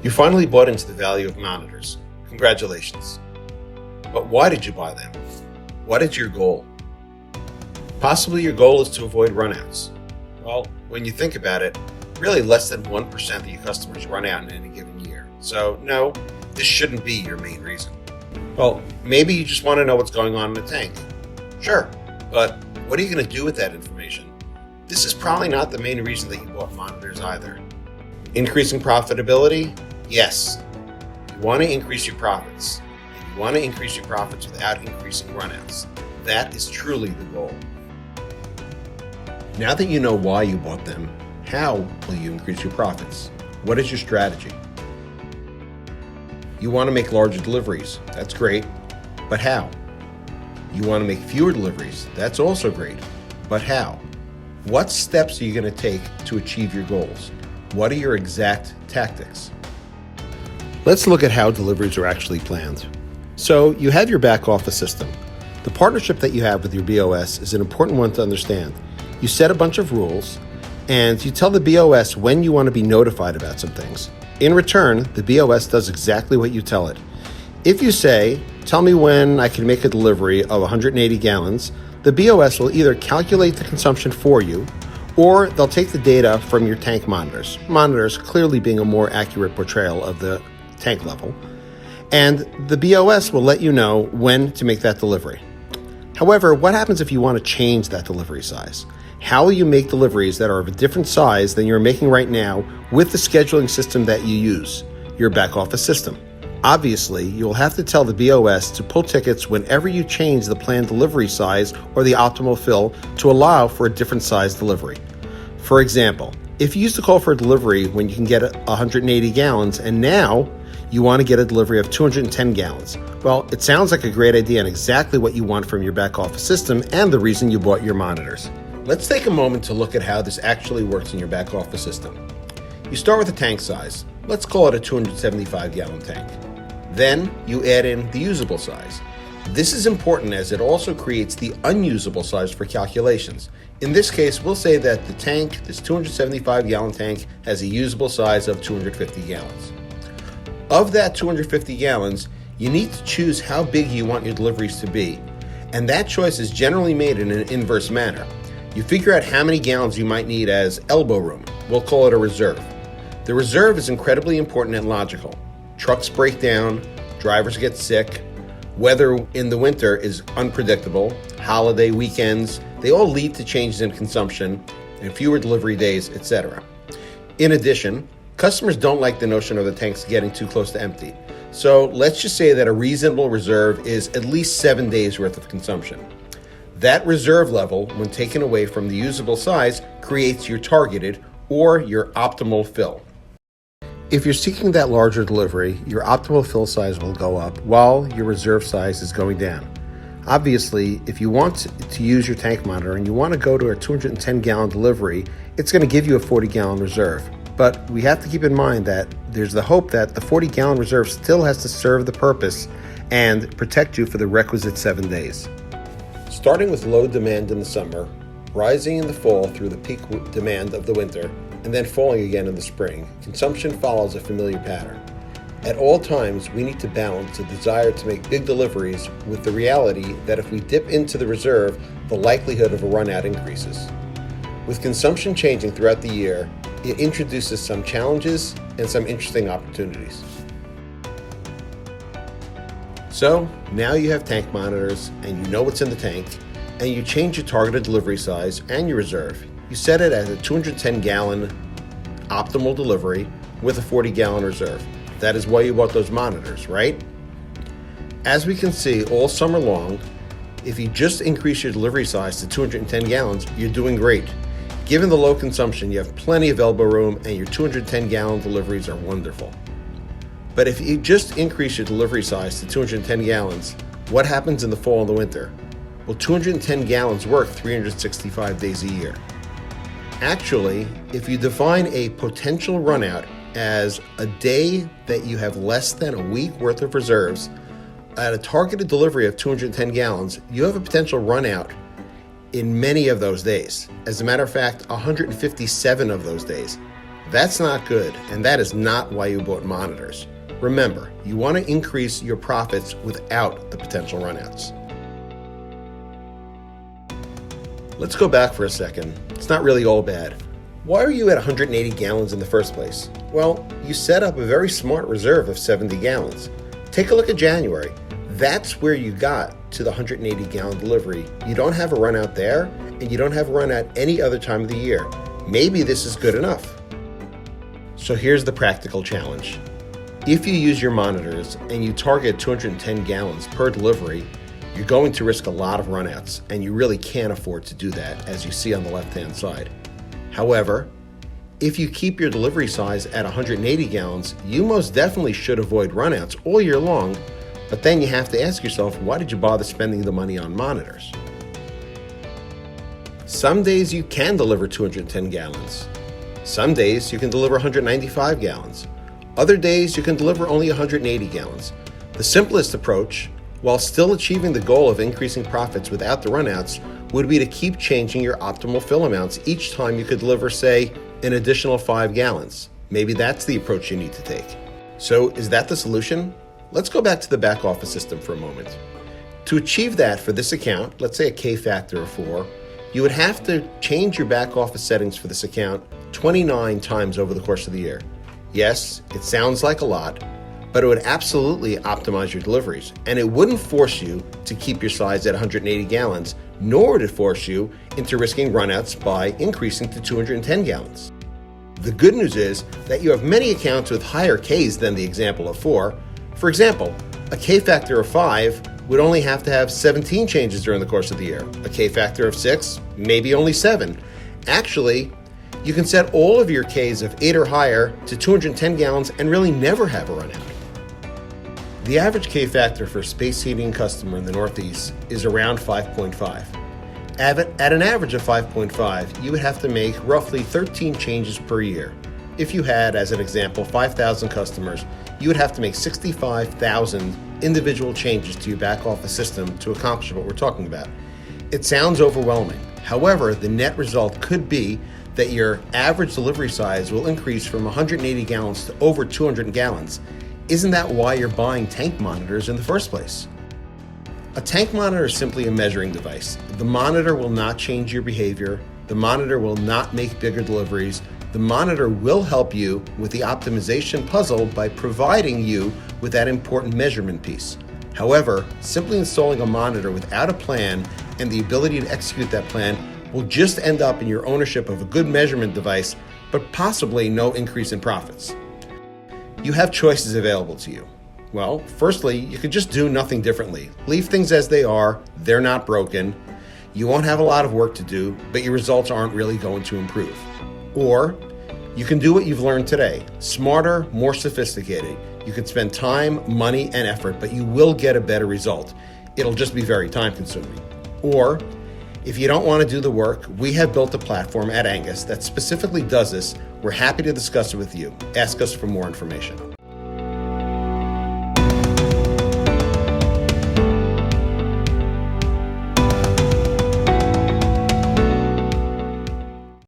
You finally bought into the value of monitors. Congratulations. But why did you buy them? What is your goal? Possibly your goal is to avoid runouts. Well, when you think about it, really less than 1% of your customers run out in any given year. So no, this shouldn't be your main reason. Well, maybe you just want to know what's going on in the tank. Sure, but what are you going to do with that information? This is probably not the main reason that you bought monitors either. Increasing profitability? Yes. You want to increase your profits. And you want to increase your profits without increasing runouts. That is truly the goal. Now that you know why you bought them, how will you increase your profits? What is your strategy? You want to make larger deliveries. That's great. But how? You want to make fewer deliveries. That's also great. But how? What steps are you going to take to achieve your goals? What are your exact tactics? Let's look at how deliveries are actually planned. So you have your back office system. The partnership that you have with your BOS is an important one to understand. You set a bunch of rules and you tell the BOS when you want to be notified about some things. In return, the BOS does exactly what you tell it. If you say, tell me when I can make a delivery of 180 gallons, the BOS will either calculate the consumption for you, or they'll take the data from your tank monitors. Monitors clearly being a more accurate portrayal of the tank level. And the BOS will let you know when to make that delivery. However, what happens if you want to change that delivery size? How will you make deliveries that are of a different size than you're making right now with the scheduling system that you use, your back office system? Obviously, you'll have to tell the BOS to pull tickets whenever you change the planned delivery size or the optimal fill to allow for a different size delivery. For example, if you used to call for a delivery when you can get 180 gallons and now you want to get a delivery of 210 gallons, well, it sounds like a great idea and exactly what you want from your back office system and the reason you bought your monitors. Let's take a moment to look at how this actually works in your back office system. You start with the tank size. Let's call it a 275 gallon tank. Then you add in the usable size. This is important as it also creates the unusable size for calculations. In this case, we'll say that the tank, this 275 gallon tank, has a usable size of 250 gallons. Of that 250 gallons, you need to choose how big you want your deliveries to be. And that choice is generally made in an inverse manner. You figure out how many gallons you might need as elbow room. We'll call it a reserve. The reserve is incredibly important and logical. Trucks break down, drivers get sick, weather in the winter is unpredictable, holiday weekends, they all lead to changes in consumption and fewer delivery days, etc. In addition, customers don't like the notion of the tanks getting too close to empty. So let's just say that a reasonable reserve is at least 7 days worth of consumption. That reserve level, when taken away from the usable size, creates your targeted or your optimal fill. If you're seeking that larger delivery, your optimal fill size will go up while your reserve size is going down. Obviously, if you want to use your tank monitor and you want to go to a 210 gallon delivery, it's going to give you a 40 gallon reserve. But we have to keep in mind that there's the hope that the 40 gallon reserve still has to serve the purpose and protect you for the requisite 7 days. Starting with low demand in the summer, rising in the fall through the peak demand of the winter, and then falling again in the spring, consumption follows a familiar pattern. At all times, we need to balance the desire to make big deliveries with the reality that if we dip into the reserve, the likelihood of a runout increases. With consumption changing throughout the year, it introduces some challenges and some interesting opportunities. So now you have tank monitors and you know what's in the tank, and you change your targeted delivery size and your reserve. You set it at a 210 gallon optimal delivery with a 40 gallon reserve. That is why you bought those monitors, right? As we can see all summer long, if you just increase your delivery size to 210 gallons, you're doing great. Given the low consumption, you have plenty of elbow room and your 210 gallon deliveries are wonderful. But if you just increase your delivery size to 210 gallons, what happens in the fall and the winter? Well, 210 gallons work 365 days a year. Actually, if you define a potential runout as a day that you have less than a week worth of reserves, at a targeted delivery of 210 gallons, you have a potential runout in many of those days. As a matter of fact, 157 of those days. That's not good, and that is not why you bought monitors. Remember, you want to increase your profits without the potential runouts. Let's go back for a second. It's not really all bad. Why are you at 180 gallons in the first place? Well, you set up a very smart reserve of 70 gallons. Take a look at January. That's where you got to the 180 gallon delivery. You don't have a run out there, and you don't have a run out any other time of the year. Maybe this is good enough. So here's the practical challenge. If you use your monitors and you target 210 gallons per delivery, you're going to risk a lot of runouts, and you really can't afford to do that, as you see on the left-hand side. However, if you keep your delivery size at 180 gallons, you most definitely should avoid runouts all year long, but then you have to ask yourself, why did you bother spending the money on monitors? Some days you can deliver 210 gallons. Some days you can deliver 195 gallons. Other days you can deliver only 180 gallons. The simplest approach, while still achieving the goal of increasing profits without the runouts, would be to keep changing your optimal fill amounts each time you could deliver, say, an additional 5 gallons. Maybe that's the approach you need to take. So is that the solution? Let's go back to the back office system for a moment. To achieve that for this account, let's say a K factor of 4, you would have to change your back office settings for this account 29 times over the course of the year. Yes, it sounds like a lot, but it would absolutely optimize your deliveries, and it wouldn't force you to keep your size at 180 gallons, nor would it force you into risking runouts by increasing to 210 gallons. The good news is that you have many accounts with higher Ks than the example of 4. For example, a K factor of 5 would only have to have 17 changes during the course of the year. A K factor of 6, maybe only 7. Actually, you can set all of your Ks of 8 or higher to 210 gallons and really never have a runout. The average K factor for a space heating customer in the Northeast is around 5.5. At an average of 5.5, you would have to make roughly 13 changes per year. If you had, as an example, 5,000 customers, you would have to make 65,000 individual changes to your back office system to accomplish what we're talking about. It sounds overwhelming. However, the net result could be that your average delivery size will increase from 180 gallons to over 200 gallons. Isn't that why you're buying tank monitors in the first place? A tank monitor is simply a measuring device. The monitor will not change your behavior. The monitor will not make bigger deliveries. The monitor will help you with the optimization puzzle by providing you with that important measurement piece. However, simply installing a monitor without a plan and the ability to execute that plan will just end up in your ownership of a good measurement device, but possibly no increase in profits. You have choices available to you. Well, firstly, you could just do nothing differently. Leave things as they are. They're not broken. You won't have a lot of work to do, but your results aren't really going to improve. Or you can do what you've learned today. Smarter, more sophisticated. You can spend time, money, and effort, but you will get a better result. It'll just be very time-consuming. Or if you don't want to do the work, we have built a platform at Angus that specifically does this. We're happy to discuss it with you. Ask us for more information.